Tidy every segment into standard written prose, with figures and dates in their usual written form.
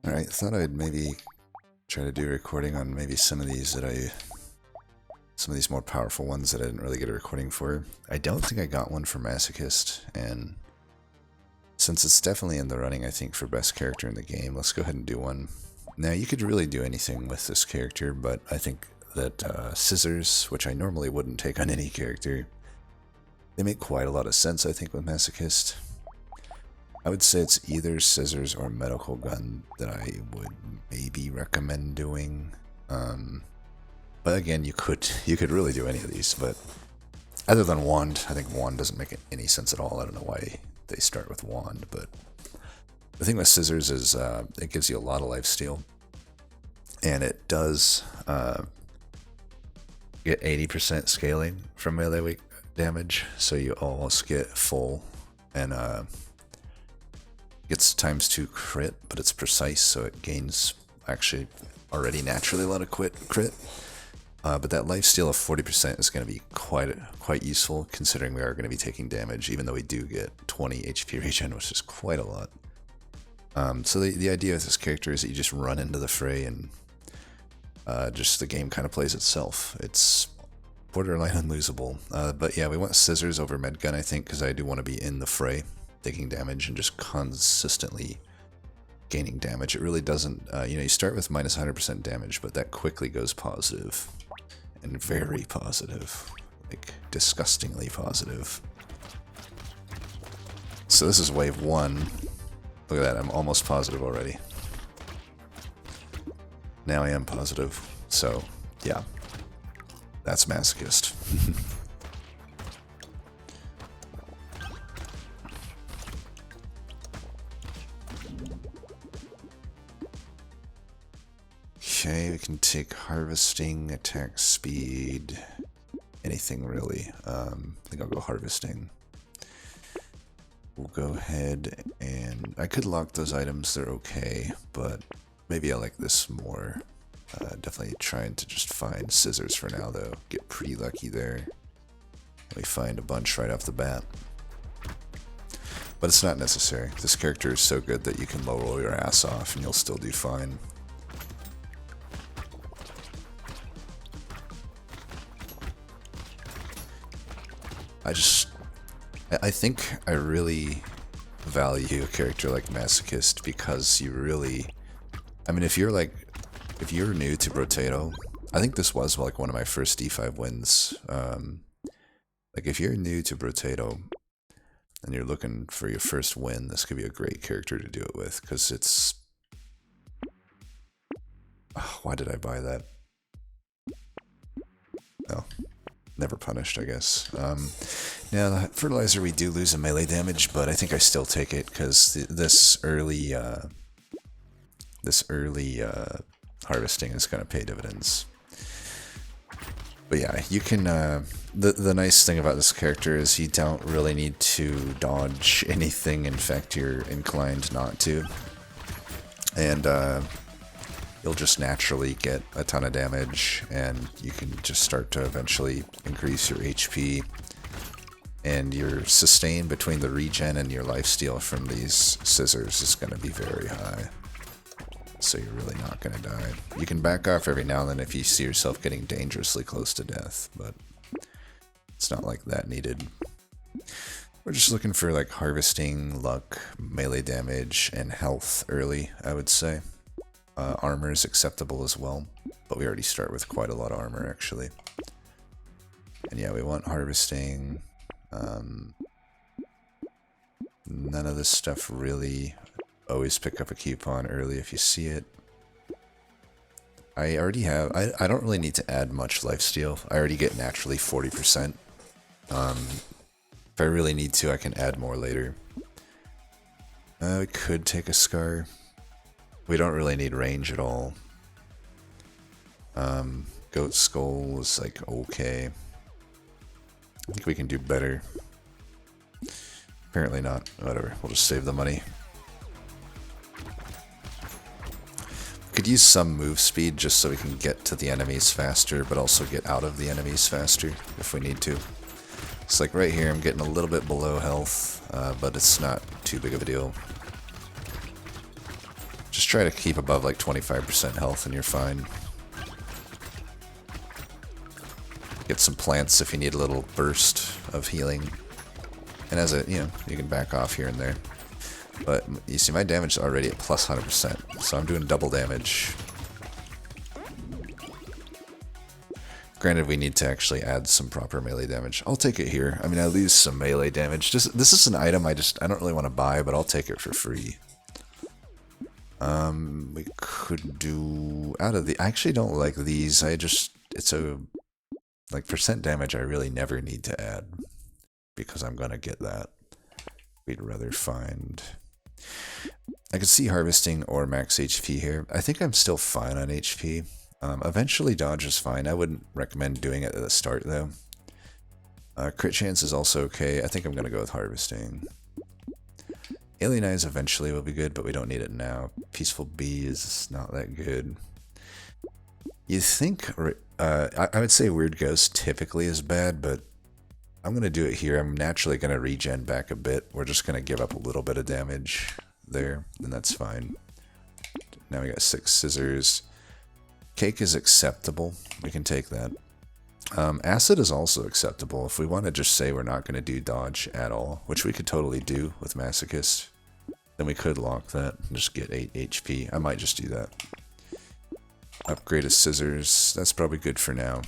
Alright, thought I'd maybe try to do a recording on maybe some of these more powerful ones that I didn't really get a recording for. I don't think I got one for Masochist, and since it's definitely in the running, I think, for best character in the game, let's go ahead and do one. Now, you could really do anything with this character, but I think that scissors, which I normally wouldn't take on any character, they make quite a lot of sense, I think, with Masochist. I would say it's either scissors or medical gun that I would maybe recommend doing. But again, you could really do any of these, but other than wand, I think wand doesn't make any sense at all. I don't know why they start with wand, but the thing with scissors is it gives you a lot of lifesteal, and it does get 80% scaling from melee damage, so you almost get full, and gets ×2 crit, but it's precise, so it gains actually already naturally a lot of crit. But that lifesteal of 40% is going to be quite useful, considering we are going to be taking damage, even though we do get 20 HP regen, which is quite a lot. So the idea of this character is that you just run into the fray, and just the game kind of plays itself. It's borderline unlosable. But yeah, we want scissors over medgun, I think, because I do want to be in the fray, taking damage and just consistently gaining damage. It really doesn't, you start with minus 100% damage, but that quickly goes positive, and very positive, like disgustingly positive. So this is wave 1. Look at that, I'm almost positive already. Now I am positive, so yeah, that's Masochist. Okay, we can take harvesting, attack speed, anything really. I think I'll go harvesting. We'll go ahead and I could lock those items, they're okay, but maybe I like this more. Definitely trying to just find scissors for now though. Get pretty lucky there. We find a bunch right off the bat. But it's not necessary. This character is so good that you can low roll your ass off and you'll still do fine. I think I really value a character like Masochist because you really, I mean, if you're new to Brotato, I think this was like one of my first D5 wins. Like if you're new to Brotato and you're looking for your first win, this could be a great character to do it with, because it's, oh, why did I buy that? Oh. Never punished, I guess. Now, the fertilizer, we do lose a melee damage, but I think I still take it because this early harvesting is going to pay dividends. But yeah, you can. The nice thing about this character is you don't really need to dodge anything. In fact, you're inclined not to, and you'll just naturally get a ton of damage, and you can just start to eventually increase your HP, and your sustain between the regen and your lifesteal from these scissors is going to be very high, so you're really not going to die. You can back off every now and then if you see yourself getting dangerously close to death, but it's not like that needed. We're just looking for like harvesting, luck, melee damage, and health early, I would say. Armor is acceptable as well, but we already start with quite a lot of armor, actually. And yeah, we want harvesting. None of this stuff really. Always pick up a coupon early if you see it. I already have... I don't really need to add much lifesteal. I already get naturally 40%. If I really need to, I can add more later. We could take a scar. We don't really need range at all. Goat skull is like okay. I think we can do better. Apparently not. Whatever. We'll just save the money. We could use some move speed just so we can get to the enemies faster, but also get out of the enemies faster if we need to. It's like right here I'm getting a little bit below health, but it's not too big of a deal. Just try to keep above like 25% health and you're fine. Get some plants if you need a little burst of healing. And as a, you can back off here and there. But you see my damage is already at plus 100%, so I'm doing double damage. Granted, we need to actually add some proper melee damage. I'll take it here. I mean, I lose some melee damage. This is an item I don't really want to buy, but I'll take it for free. We could do out of the. I actually don't like these. It's a like percent damage. I really never need to add because I'm gonna get that. We'd rather find. I could see harvesting or max HP here. I think I'm still fine on HP. Eventually dodge is fine. I wouldn't recommend doing it at the start though. Crit chance is also okay. I think I'm gonna go with harvesting. Alien Eyes eventually will be good, but we don't need it now. Peaceful Bee is not that good. You think, I would say Weird Ghost typically is bad, but I'm going to do it here. I'm naturally going to regen back a bit. We're just going to give up a little bit of damage there, and that's fine. Now we got 6 scissors. Cake is acceptable. We can take that. Acid is also acceptable if we want to just say we're not going to do dodge at all, which we could totally do with Masochist. Then we could lock that and just get 8 HP. I might just do that. Upgrade of scissors. That's probably good for now.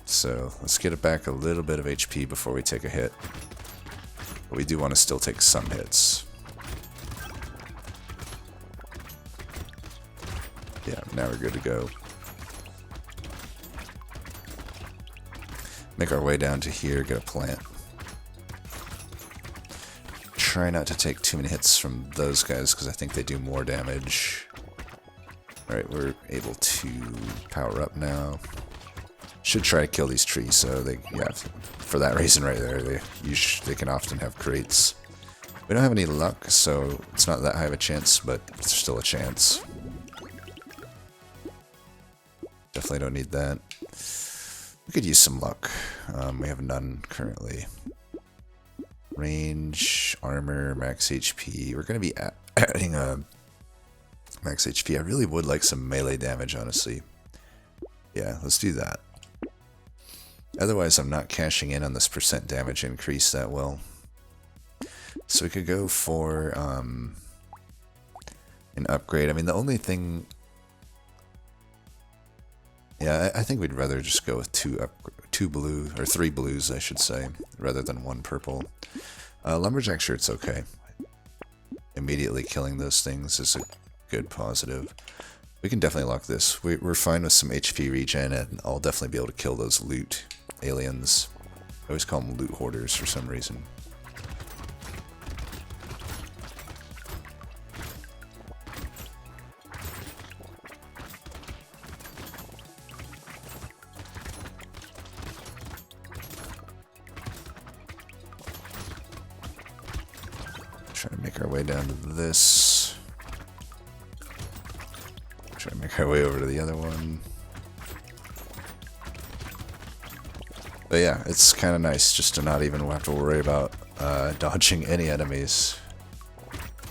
So let's get it back a little bit of HP before we take a hit. But we do want to still take some hits. Yeah, now we're good to go. Make our way down to here, get a plant. Try not to take too many hits from those guys because I think they do more damage. Alright, we're able to power up now. Should try to kill these trees, so they, yeah, for that reason right there, they can often have crates. We don't have any luck, so it's not that high of a chance, but it's still a chance. Definitely don't need that. We could use some luck. We have none currently. Range, armor, max HP. We're going to be adding a max HP. I really would like some melee damage, honestly. Yeah, let's do that. Otherwise, I'm not cashing in on this percent damage increase that well. So we could go for an upgrade. I mean, the only thing... Yeah, I think we'd rather just go with 2 blue, or 3 blues, I should say, rather than 1 purple. Lumberjack shirt's okay. Immediately killing those things is a good positive. We can definitely lock this. We're fine with some HP regen, and I'll definitely be able to kill those loot aliens. I always call them loot hoarders for some reason. Try to make our way down to this. Try to make our way over to the other one. But yeah, it's kind of nice just to not even have to worry about dodging any enemies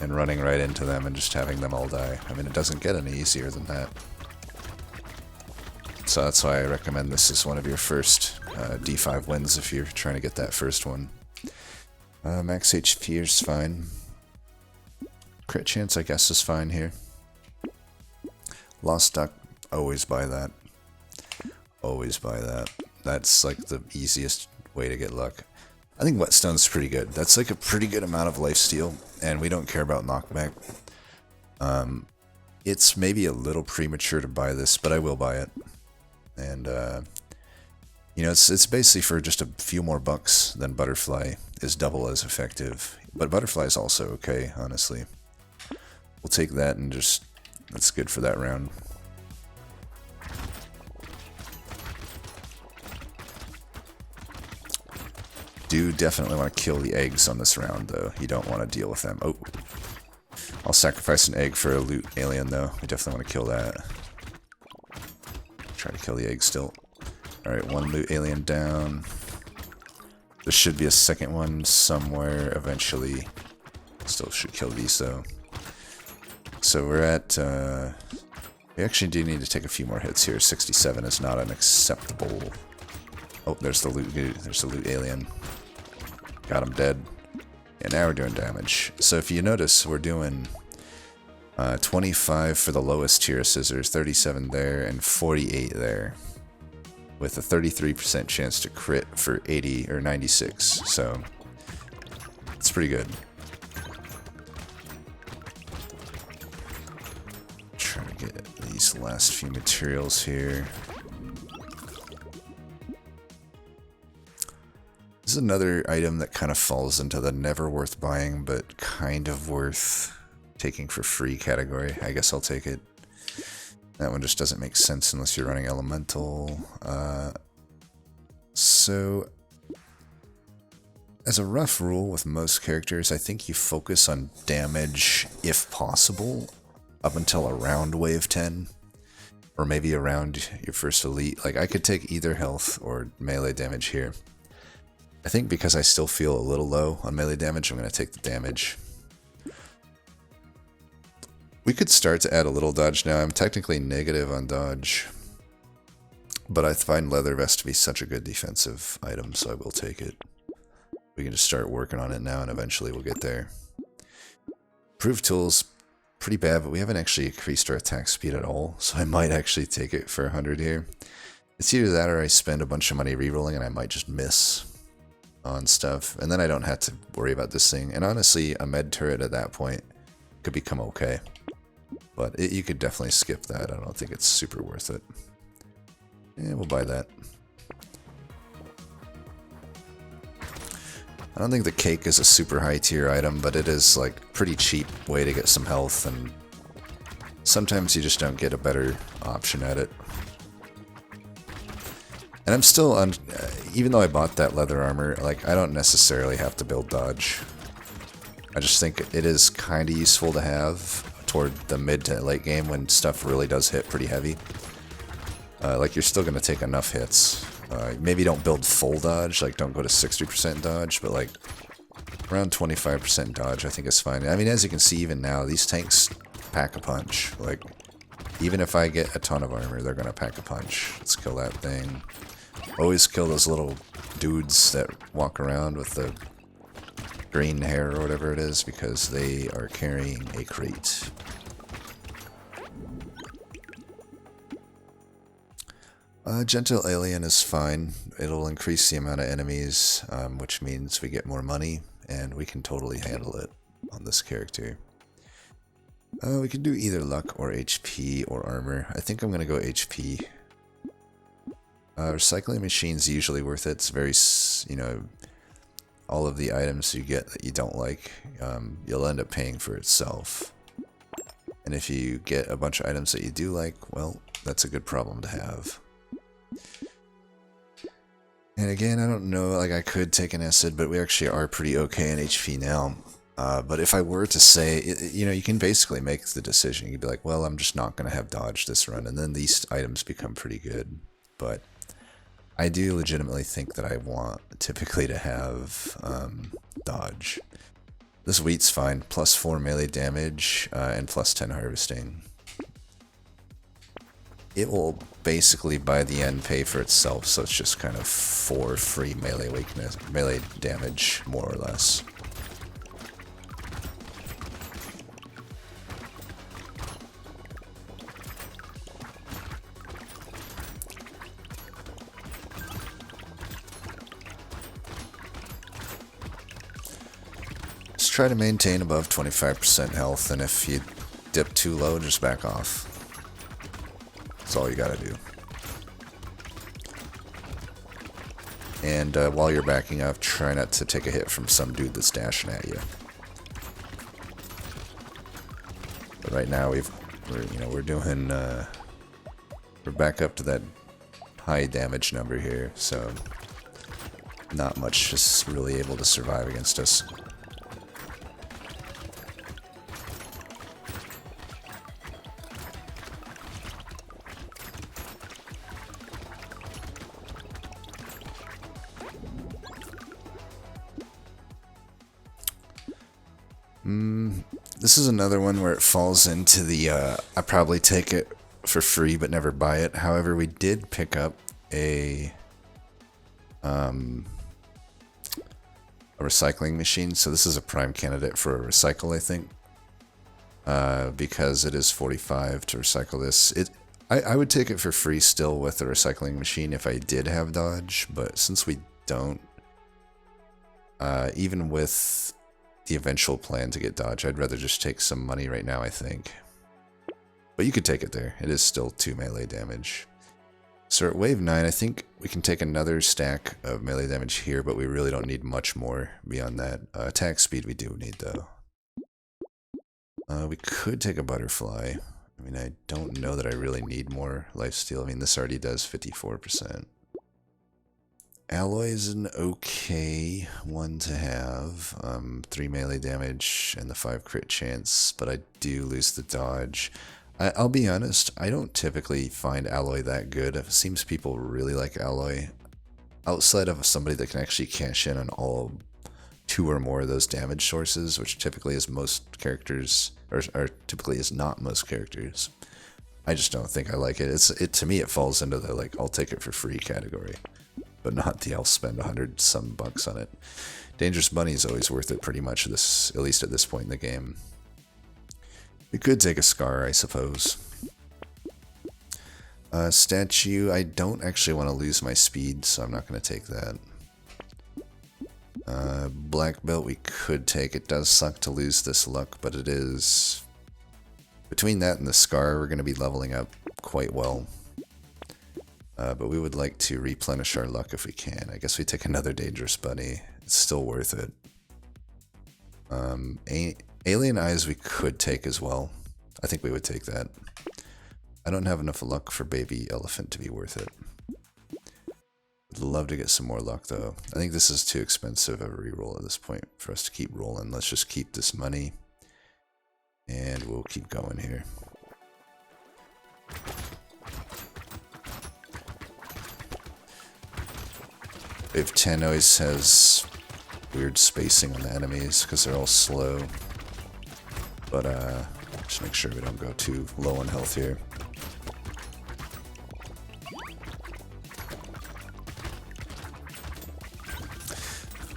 and running right into them and just having them all die. I mean, it doesn't get any easier than that. So that's why I recommend this as one of your first D5 wins if you're trying to get that first one. Max HP is fine. Crit chance, I guess, is fine here. Lost Duck, always buy that. Always buy that. That's like the easiest way to get luck. I think Whetstone's pretty good. That's like a pretty good amount of lifesteal, and we don't care about knockback. It's maybe a little premature to buy this, but I will buy it. And, you know, it's basically for just a few more bucks than Butterfly is double as effective. But Butterfly is also okay, honestly. We'll take that and just, that's good for that round. Do definitely want to kill the eggs on this round, though. You don't want to deal with them. Oh, I'll sacrifice an egg for a loot alien, though. We definitely want to kill that. Try to kill the egg still. Alright, 1 loot alien down. There should be a second one somewhere eventually. Still should kill these, though. so we're at, we actually do need to take a few more hits here. 67 is not an acceptable... Oh, there's the loot dude. There's the loot alien. Got him dead. And now we're doing damage. So if you notice, we're doing 25 for the lowest tier of scissors, 37 there, and 48 there. With a 33% chance to crit for 80 or 96. So it's pretty good. Trying to get these last few materials here. This is another item that kind of falls into the never worth buying, but kind of worth taking for free category. I guess I'll take it. That one just doesn't make sense unless you're running elemental. So, as a rough rule with most characters, I think you focus on damage if possible up until around wave 10. Or maybe around your first elite. Like, I could take either health or melee damage here. I think because I still feel a little low on melee damage, I'm going to take the damage. We could start to add a little dodge now. I'm technically negative on dodge. But I find leather vest to be such a good defensive item, so I will take it. We can just start working on it now, and eventually we'll get there. Improved tools, pretty bad, but we haven't actually increased our attack speed at all, so I might actually take it for 100 here. It's either that or I spend a bunch of money rerolling, and I might just miss on stuff, and then I don't have to worry about this thing. And honestly, a med turret at that point could become okay. But you could definitely skip that. I don't think it's super worth it. Yeah, we'll buy that. I don't think the cake is a super high tier item, but it is like pretty cheap way to get some health, and sometimes you just don't get a better option at it. And I'm still on, even though I bought that leather armor, like I don't necessarily have to build dodge. I just think it is kind of useful to have toward the mid to late game when stuff really does hit pretty heavy. Like you're still going to take enough hits. Maybe don't build full dodge, like don't go to 60% dodge, but like around 25% dodge I think is fine. I mean, as you can see even now, these tanks pack a punch. Like, even if I get a ton of armor, they're going to pack a punch. Let's kill that thing. Always kill those little dudes that walk around with the green hair or whatever it is, because they are carrying a crate. Gentle Alien is fine. It'll increase the amount of enemies, which means we get more money, and we can totally handle it on this character. We can do either luck or HP or armor. I think I'm going to go HP. Recycling machine's usually worth it. It's very, you know, all of the items you get that you don't like, you'll end up paying for itself. And if you get a bunch of items that you do like, well, that's a good problem to have. And again, I don't know, like I could take an acid, but we actually are pretty okay in HP now. But if I were to say, you know, you can basically make the decision. You'd be like, well, I'm just not going to have dodge this run, and then these items become pretty good. But I do legitimately think that I want typically to have dodge. This wheat's fine. Plus 4 melee damage and plus 10 harvesting. It will basically by the end pay for itself, so it's just kind of 4 free melee weakness, melee damage, more or less. Just try to maintain above 25% health, and if you dip too low, just back off. That's all you gotta do. And while you're backing up, try not to take a hit from some dude that's dashing at you. But right now we're doing we're back up to that high damage number here, so not much is really able to survive against us. This is another one where it falls into the I probably take it for free but never buy it. However, we did pick up a recycling machine, so this is a prime candidate for a recycle, I think, because it is 45 to recycle this. I would take it for free still with the recycling machine if I did have dodge, but since we don't, even with the eventual plan to get dodge, I'd rather just take some money right now, I think. But you could take it there. It is still 2 melee damage. So at wave 9, I think we can take another stack of melee damage here, but we really don't need much more beyond that. Attack speed we do need, though. We could take a butterfly. I mean, I don't know that I really need more lifesteal. I mean, this already does 54%. Alloy is an okay one to have. 3 melee damage and the 5 crit chance, but I do lose the dodge. I'll be honest, I don't typically find Alloy that good. It seems people really like Alloy. Outside of somebody that can actually cash in on all 2 or more of those damage sources, which typically is most characters, or typically is not most characters. I just don't think I like it. To me, it falls into the, like, I'll take it for free category, but not the I'll spend 100 some bucks on it. Dangerous Bunny is always worth it pretty much, at least at this point in the game. We could take a Scar, I suppose. Statue, I don't actually want to lose my speed, so I'm not going to take that. Black Belt we could take. It does suck to lose this luck, but it is... Between that and the Scar, we're going to be leveling up quite well. But we would like to replenish our luck if we can. I guess we take another Dangerous Bunny. It's still worth it. Alien Eyes we could take as well. I think we would take that. I don't have enough luck for Baby Elephant to be worth it. Would love to get some more luck though. I think this is too expensive of a reroll at this point for us to keep rolling. Let's just keep this money. And we'll keep going here. Wave 10 always has weird spacing on the enemies because they're all slow. But just make sure we don't go too low on health here.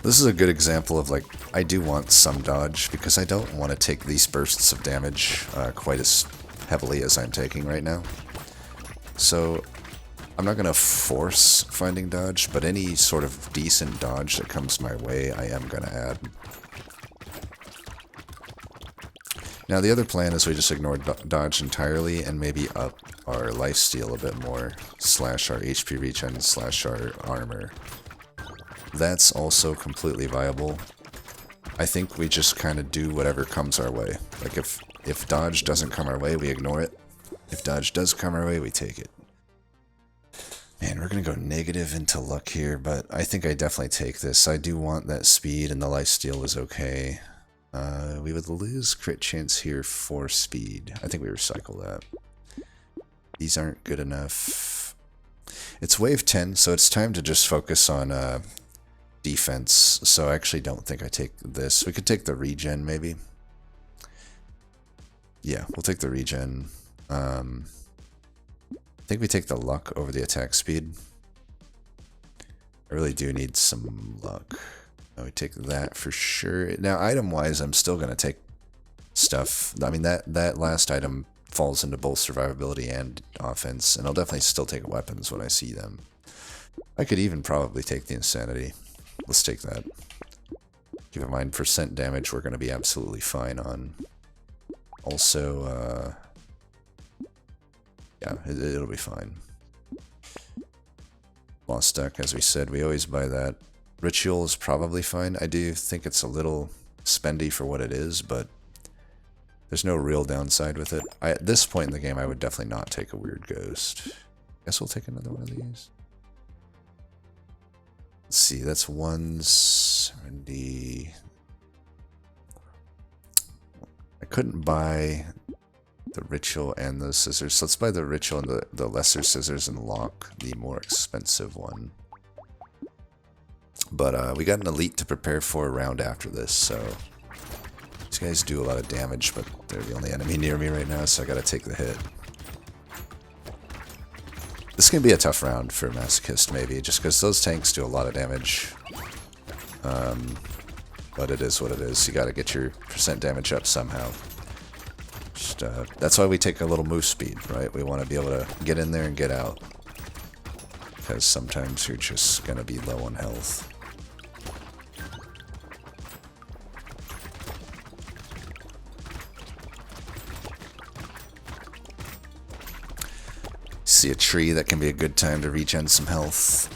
This is a good example of, like, I do want some dodge because I don't want to take these bursts of damage quite as heavily as I'm taking right now. So I'm not going to force finding dodge, but any sort of decent dodge that comes my way, I am going to add. Now the other plan is we just ignore dodge entirely and maybe up our lifesteal a bit more, slash our HP regen, slash our armor. That's also completely viable. I think we just kind of do whatever comes our way. Like if dodge doesn't come our way, we ignore it. If dodge does come our way, we take it. Man, we're going to go negative into luck here, but I think I definitely take this. I do want that speed, and the lifesteal is okay. We would lose crit chance here for speed. I think we recycle that. These aren't good enough. It's wave 10, so it's time to just focus on defense. So I actually don't think I take this. We could take the regen, maybe. Yeah, we'll take the regen. I think we take the luck over the attack speed. I really do need some luck. We take that for sure. Now, item-wise, I'm still going to take stuff. I mean, that last item falls into both survivability and offense, and I'll definitely still take weapons when I see them. I could even probably take the insanity. Let's take that. Keep in mind, percent damage we're going to be absolutely fine on. Also, yeah, it'll be fine. Lost Duck, as we said, we always buy that. Ritual is probably fine. I do think it's a little spendy for what it is, but there's no real downside with it. At this point in the game, I would definitely not take a weird ghost. Guess we'll take another one of these. Let's see, that's 170. I couldn't buy the ritual and the scissors, so let's buy the ritual and the lesser scissors and lock the more expensive one. But we got an elite to prepare for a round after this, so These guys do a lot of damage, but they're the only enemy near me right now, so I gotta take the hit. This can be a tough round for Masochist, maybe, just because those tanks do a lot of damage. But it is what it is. You gotta get your percent damage up somehow. Just, that's why we take a little move speed, right? We want to be able to get in there and get out. Because sometimes you're just gonna be low on health. See a tree, that can be a good time to regen some health.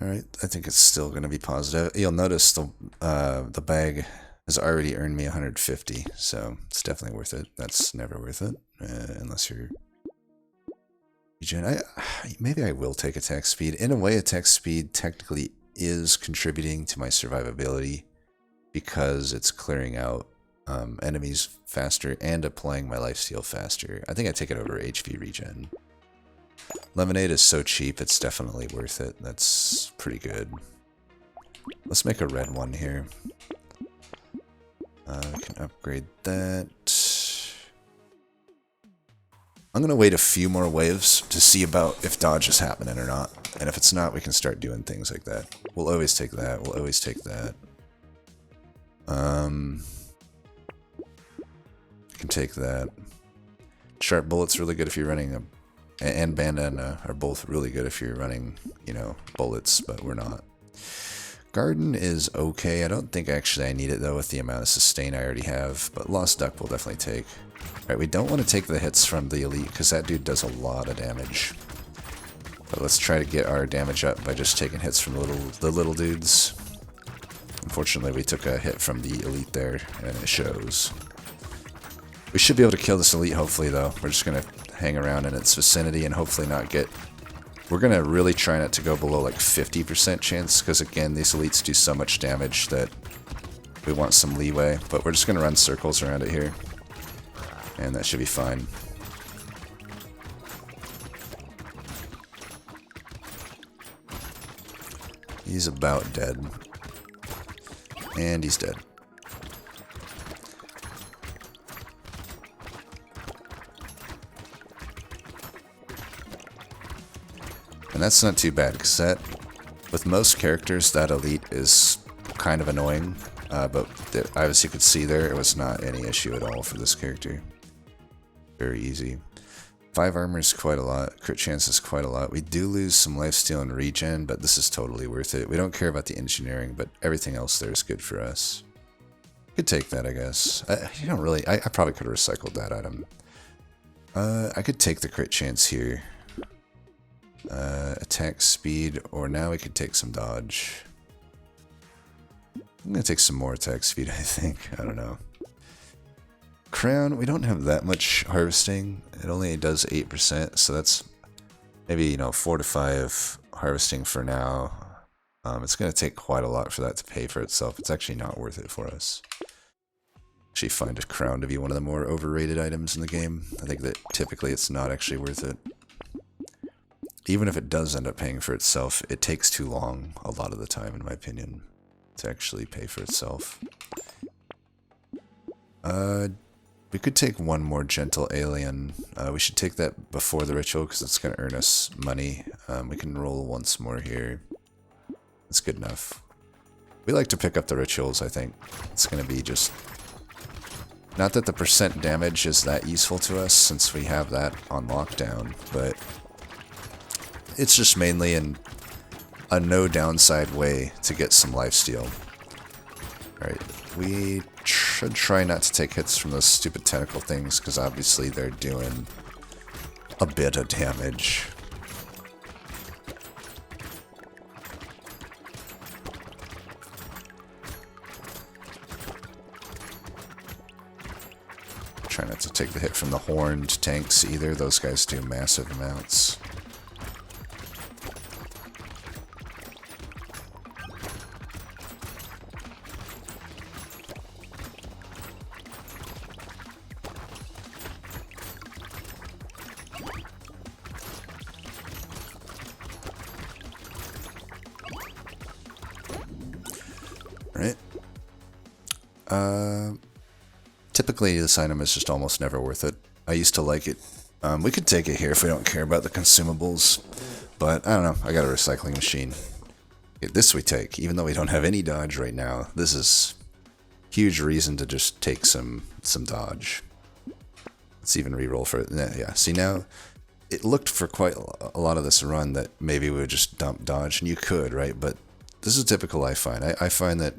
Alright, I think it's still going to be positive. You'll notice the bag has already earned me 150, so it's definitely worth it. That's never worth it, unless you're regen. Maybe I will take attack speed. In a way, attack speed technically is contributing to my survivability because it's clearing out enemies faster and applying my lifesteal faster. I think I take it over HP regen. Lemonade is so cheap, it's definitely worth it. That's pretty good. Let's make a red one here. I can upgrade that. I'm going to wait a few more waves to see about if dodge is happening or not. And if it's not, we can start doing things like that. We'll always take that. We'll always take that. I can take that. Sharp Bullet's really good if you're running a... And Bandana are both really good if you're running, you know, bullets, but we're not. Garden is okay. I don't think actually I need it, though, with the amount of sustain I already have, but Lost Duck we'll definitely take. Alright, we don't want to take the hits from the Elite, because that dude does a lot of damage. But let's try to get our damage up by just taking hits from the little dudes. Unfortunately, we took a hit from the Elite there, and it shows. We should be able to kill this Elite, hopefully, though. We're just going to hang around in its vicinity and hopefully not get... We're going to really try not to go below like 50% chance, because again, these Elites do so much damage that we want some leeway. But we're just going to run circles around it here, and that should be fine. He's about dead. And he's dead. And that's not too bad, because that, with most characters, that Elite is kind of annoying, but as you could see there, it was not any issue at all for this character. Very easy. 5 armor is quite a lot, crit chance is quite a lot. We do lose some lifesteal and regen, but this is totally worth it. We don't care about the engineering, but everything else there is good for us. Could take that, I guess. You don't really... I probably could have recycled that item. I could take the crit chance here. Attack speed, or now we could take some dodge. I'm gonna take some more attack speed, I think. I don't know. Crown, we don't have that much harvesting. It only does 8%, so that's maybe, you know, 4 to 5 harvesting for now. It's gonna take quite a lot for that to pay for itself. It's actually not worth it for us. Actually find a crown to be one of the more overrated items in the game. I think that typically it's not actually worth it. Even if it does end up paying for itself, it takes too long a lot of the time, in my opinion, to actually pay for itself. We could take one more Gentle Alien. We should take that before the ritual, because it's going to earn us money. We can roll once more here. That's good enough. We like to pick up the rituals, I think. It's going to be just... Not that the percent damage is that useful to us, since we have that on lockdown, but... It's just mainly a no downside way to get some lifesteal. Alright, we should try not to take hits from those stupid tentacle things, because obviously they're doing a bit of damage. Try not to take the hit from the horned tanks either, those guys do massive amounts. Right? Typically, this item is just almost never worth it. I used to like it. We could take it here if we don't care about the consumables, but I don't know. I got a recycling machine. This we take, even though we don't have any dodge right now. This is huge reason to just take some dodge. Let's even reroll for it. Yeah, see now, it looked for quite a lot of this run that maybe we would just dump dodge, and you could, right? But this is typical, I find. I find that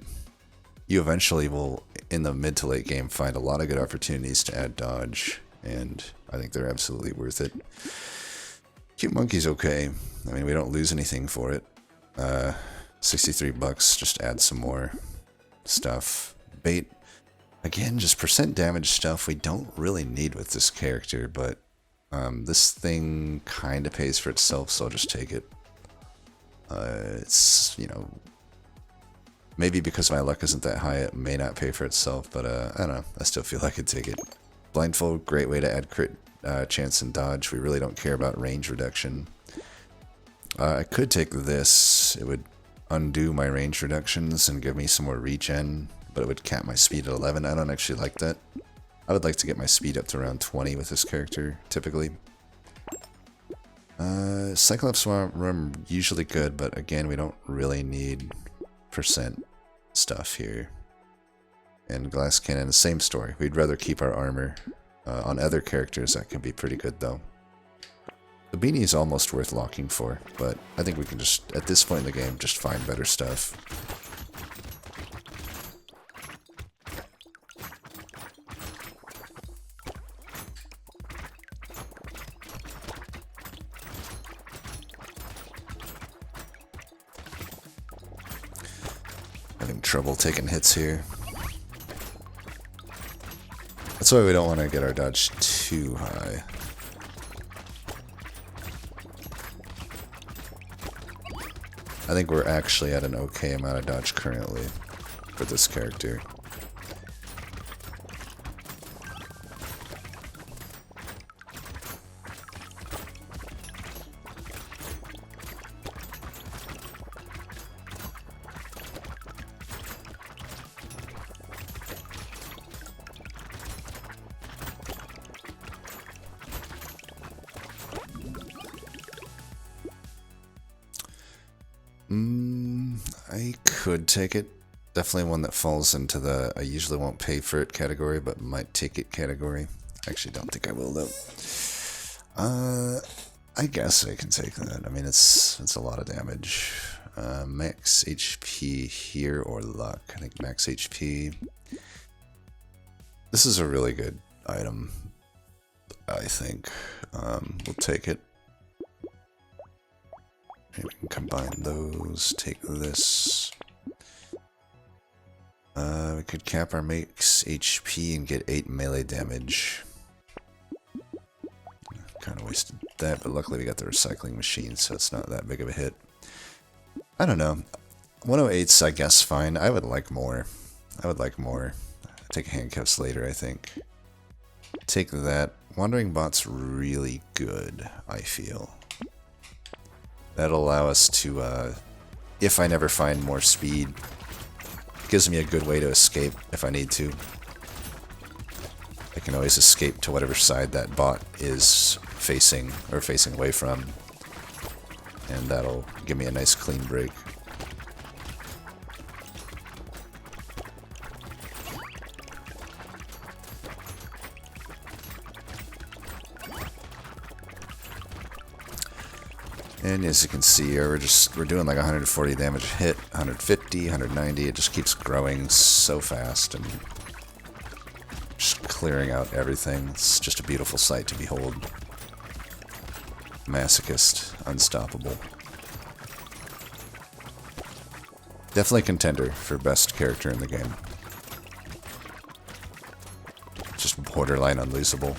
you eventually will, in the mid to late game, find a lot of good opportunities to add dodge, and I think they're absolutely worth it. Cute Monkey's okay. I mean, we don't lose anything for it. 63 bucks, just add some more stuff. Bait, again, just percent damage stuff we don't really need with this character, but this thing kind of pays for itself, so I'll just take it. It's, you know, maybe because my luck isn't that high, it may not pay for itself, but I don't know, I still feel like I could take it. Blindfold, great way to add crit chance and dodge. We really don't care about range reduction. I could take this. It would undo my range reductions and give me some more regen, but it would cap my speed at 11. I don't actually like that. I would like to get my speed up to around 20 with this character, typically. Cyclops Swarm, usually good, but again, we don't really need percent stuff here. And Glass Cannon, the same story. We'd rather keep our armor. On other characters, that can be pretty good, though. The beanie is almost worth locking for, but I think we can just, at this point in the game, just find better stuff. Having trouble taking hits here. That's why we don't want to get our dodge too high. I think we're actually at an okay amount of dodge currently for this character. I could take it. Definitely one that falls into the I usually won't pay for it category, but might take it category. I actually don't think I will, though. I guess I can take that. I mean, it's a lot of damage. Max HP here or luck. I think max HP. This is a really good item, I think. We'll take it. Maybe we can combine those, take this. We could cap our max HP and get 8 melee damage. Kind of wasted that, but luckily we got the recycling machine, so it's not that big of a hit. I don't know. 108's, I guess, fine. I would like more. I would like more. Take handcuffs later, I think. Take that. Wandering Bot's really good, I feel. That'll allow us to, if I never find more speed, gives me a good way to escape if I need to. I can always escape to whatever side that bot is facing, or facing away from. And that'll give me a nice clean break. And as you can see here, we're doing like 140 damage a hit, 150, 190. It just keeps growing so fast and just clearing out everything. It's just a beautiful sight to behold. Masochist, unstoppable. Definitely contender for best character in the game. Just borderline unlosable.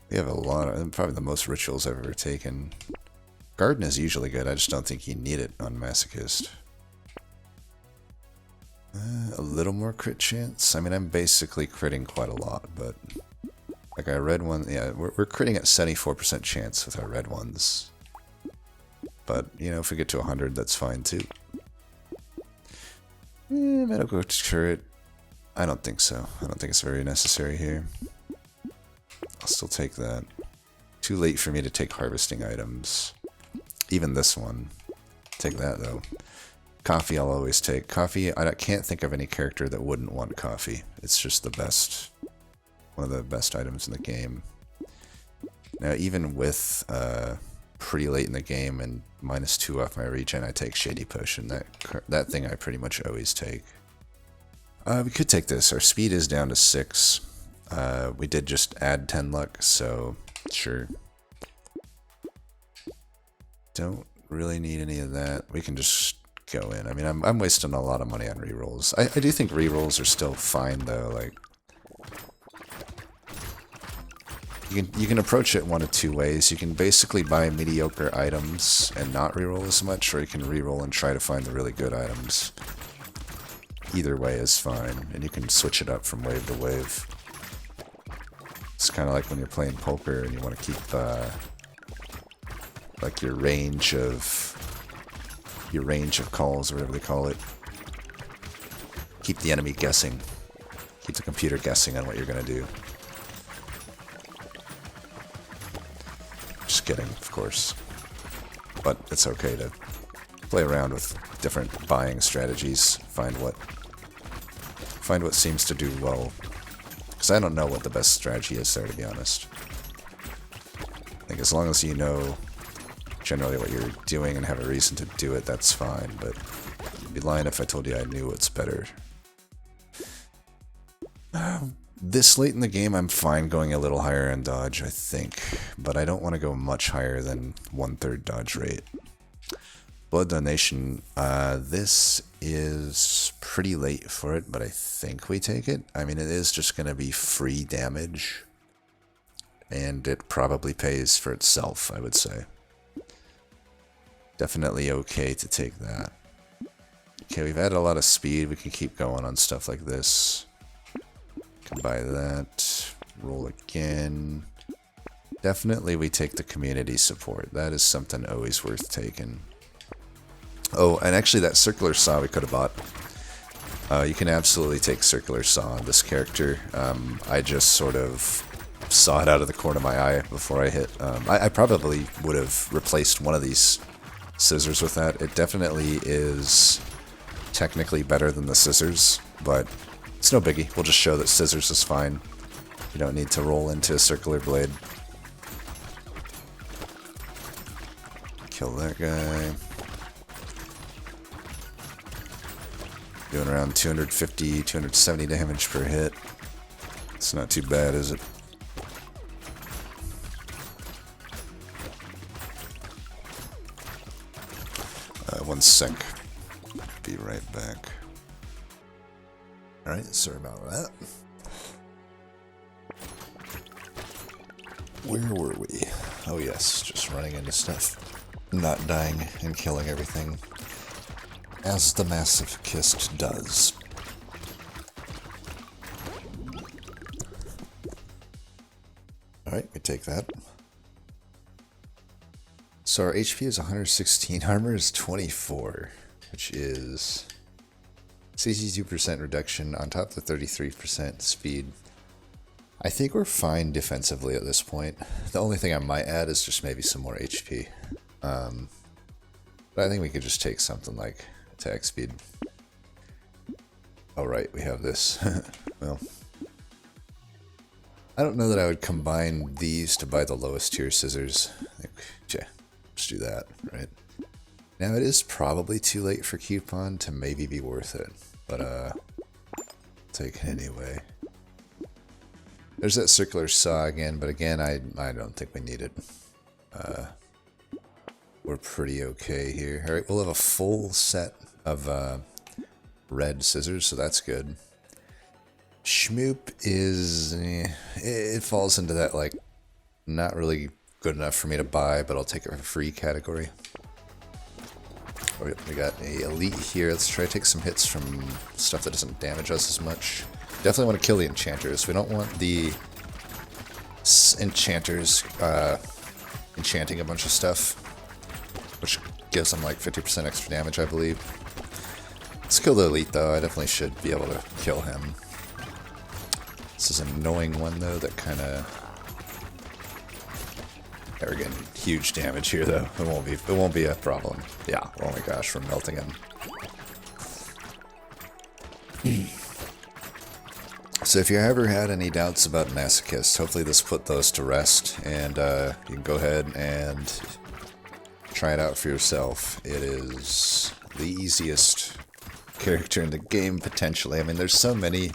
We have a lot of, probably the most rituals I've ever taken. Garden is usually good, I just don't think you need it on Masochist. A little more crit chance? I mean, I'm basically critting quite a lot, but Like our red one, yeah, we're critting at 74% chance with our red ones. But, you know, if we get to 100, that's fine too. Medical turret. I don't think so. I don't think it's very necessary here. I'll still take that. Too late for me to take harvesting items. Even this one. Take that though. Coffee I'll always take. Coffee, I can't think of any character that wouldn't want coffee. It's just the best. One of the best items in the game. Now even with pretty late in the game and -2 off my regen, I take Shady Potion. That thing I pretty much always take. We could take this. Our speed is down to 6. We did just add 10 luck, so sure. Don't really need any of that. We can just go in. I mean, I'm wasting a lot of money on rerolls. I do think rerolls are still fine though. Like, you can approach it one of two ways. You can basically buy mediocre items and not reroll as much, or you can reroll and try to find the really good items. Either way is fine, and you can switch it up from wave to wave. It's kind of like when you're playing poker and you want to keep like your range of calls, or whatever they call it. Keep the enemy guessing. Keep the computer guessing on what you're gonna do. Just kidding, of course. But it's okay to play around with different buying strategies. Find what seems to do well. Because I don't know what the best strategy is there, to be honest. I think as long as you know generally what you're doing and have a reason to do it, that's fine. But I'd be lying if I told you I knew what's better. This late in the game, I'm fine going a little higher in dodge, I think. But I don't want to go much higher than 1/3 dodge rate. Blood donation, this is pretty late for it, but I think we take it. I mean, it is just going to be free damage. And it probably pays for itself, I would say. Definitely okay to take that. Okay, we've added a lot of speed. We can keep going on stuff like this. Can buy that. Roll again. Definitely we take the community support. That is something always worth taking. Oh, and actually that circular saw we could have bought. You can absolutely take circular saw on this character. I just sort of saw it out of the corner of my eye before I hit. I probably would have replaced one of these scissors with that. It definitely is technically better than the scissors, but it's no biggie. We'll just show that scissors is fine. You don't need to roll into a circular blade. Kill that guy. Doing around 250, 270 damage per hit. It's not too bad, is it? One sec. Be right back. Alright, sorry about that. Where were we? Oh yes, just running into stuff. Not dying and killing everything. As the Masochist does. Alright, we take that. So our HP is 116, armor is 24, which is 62% reduction on top of the 33% speed. I think we're fine defensively at this point. The only thing I might add is just maybe some more HP. But I think we could just take something like attack speed. Oh right, we have this. Well, I don't know that I would combine these to buy the lowest tier scissors. I think, yeah, just do that, right? Now it is probably too late for coupon to maybe be worth it, but take it anyway. There's that circular saw again, but again, I don't think we need it. We're pretty okay here. All right, we'll have a full set of red scissors, so that's good. Schmoop is, it falls into that, like, not really good enough for me to buy, but I'll take it for free category. We got a elite here. Let's try to take some hits from stuff that doesn't damage us as much. Definitely want to kill the enchanters. We don't want the enchanters enchanting a bunch of stuff, which gives them like 50% extra damage, I believe. Let's kill the elite though. I definitely should be able to kill him. This is an annoying one though that kind of... Yeah, we're getting huge damage here though. It won't be a problem. Yeah. Oh my gosh, we're melting him. So if you ever had any doubts about Masochist, hopefully this put those to rest, and you can go ahead and try it out for yourself. It is the easiest character in the game, potentially. I mean, there's so many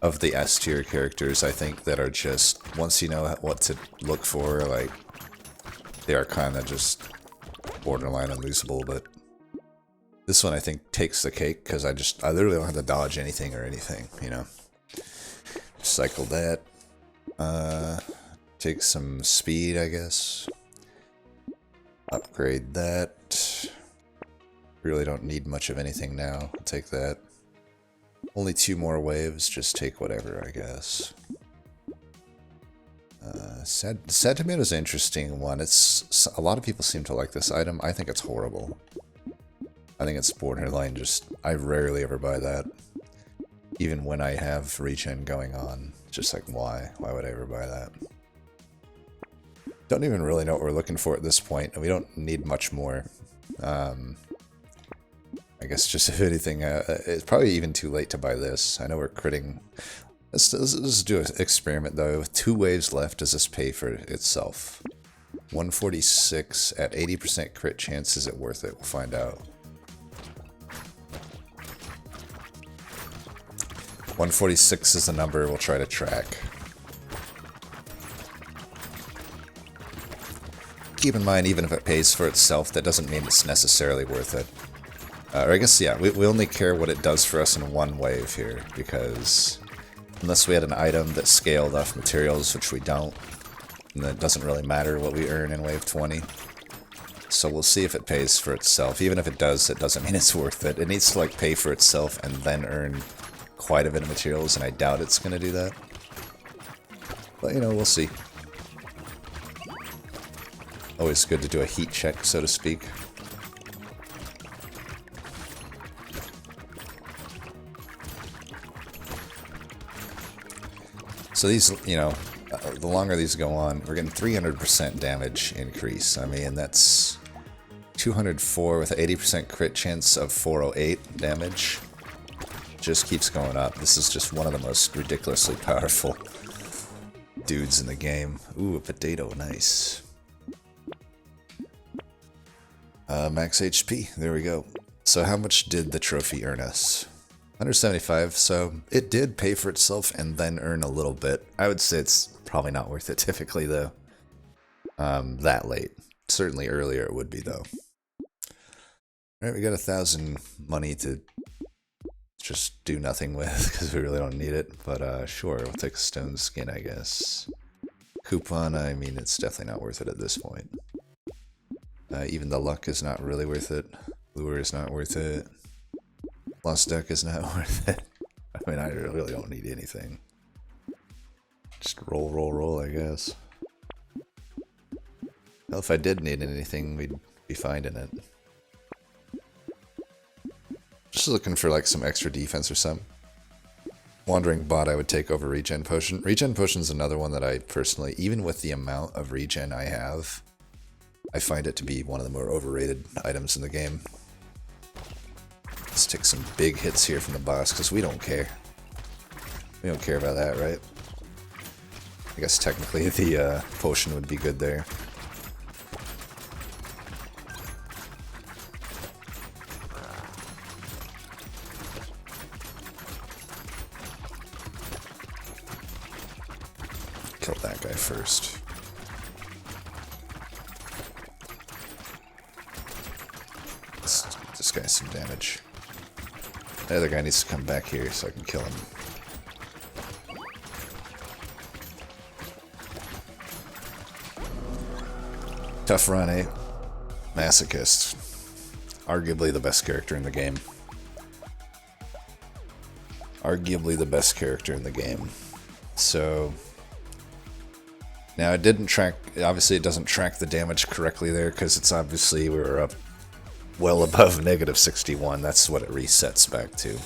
of the S tier characters, I think, that are just, once you know what to look for, like, they are kind of just borderline unlosable, but this one I think takes the cake, because I literally don't have to dodge anything or anything, you know. Cycle that. Take some speed, I guess. Upgrade that. Really don't need much of anything now. I'll take that. Only 2 more waves, just take whatever, I guess. Sad Tomato's an interesting one. It's a lot of people seem to like this item. I think it's horrible. I think it's borderline just... I rarely ever buy that. Even when I have regen going on. Just like, why? Why would I ever buy that? Don't even really know what we're looking for at this point, and we don't need much more. I guess just if anything, it's probably even too late to buy this. I know we're critting. Let's do an experiment though. With 2 waves left, does this pay for itself? 146 at 80% crit chance, is it worth it? We'll find out. 146 is the number we'll try to track. Keep in mind, even if it pays for itself, that doesn't mean it's necessarily worth it. Or I guess, yeah, we only care what it does for us in 1 wave here, because unless we had an item that scaled off materials, which we don't, and it doesn't really matter what we earn in wave 20. So we'll see if it pays for itself. Even if it does, it doesn't mean it's worth it. It needs to like pay for itself and then earn quite a bit of materials, and I doubt it's going to do that. But, you know, we'll see. Always good to do a heat check, so to speak. So these, you know, the longer these go on, we're getting 300% damage increase. I mean, that's 204 with an 80% crit chance of 408 damage. Just keeps going up. This is just one of the most ridiculously powerful dudes in the game. Ooh, a potato, nice. Max HP, there we go. So how much did the trophy earn us? 175, so it did pay for itself and then earn a little bit. I would say it's probably not worth it typically though. That late. Certainly earlier it would be though. Alright, we got 1,000 money to just do nothing with because we really don't need it, but sure, we'll take a stone skin, I guess. Coupon, I mean, it's definitely not worth it at this point. Even the luck is not really worth it. Lure is not worth it. Lost Duck is not worth it. I mean, I really don't need anything. Just roll, roll, roll, I guess. Well, if I did need anything, we'd be finding it. Just looking for like some extra defense or something. Wandering Bot I would take over Regen Potion. Regen Potion's another one that I personally, even with the amount of regen I have, I find it to be one of the more overrated items in the game. Let's take some big hits here from the boss, because we don't care. We don't care about that, right? I guess technically the potion would be good there. Kill that guy first. Let's give this guy some damage. The other guy needs to come back here so I can kill him. Tough run, eh? Masochist. Arguably the best character in the game. Arguably the best character in the game. So, Now it didn't track, obviously it doesn't track the damage correctly there because it's obviously we were up well above -61. That's what it resets back to.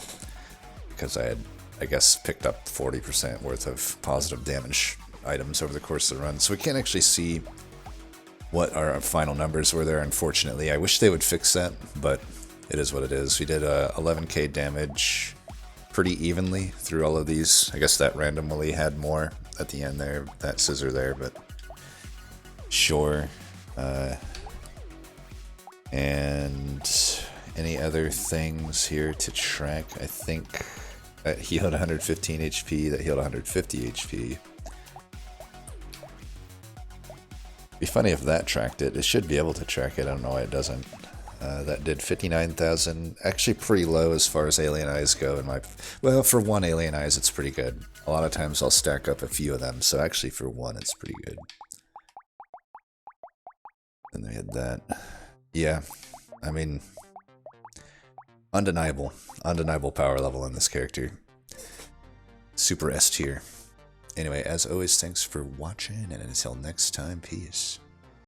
Because I had, I guess, picked up 40% worth of positive damage items over the course of the run. So we can't actually see what our final numbers were there, unfortunately. I wish they would fix that, but it is what it is. We did 11k damage pretty evenly through all of these. I guess that randomly had more at the end there, that scissor there, but sure. And any other things here to track? I think that healed 115 HP, that healed 150 HP. Be funny if that tracked it. It should be able to track it. I don't know why it doesn't. That did 59,000. Actually pretty low as far as alien eyes go. In my, well, for one alien eyes, it's pretty good. A lot of times I'll stack up a few of them, so actually for one, it's pretty good. And they had that. Yeah, I mean, undeniable power level in this character. Super S tier. Anyway, as always, thanks for watching, and until next time, peace.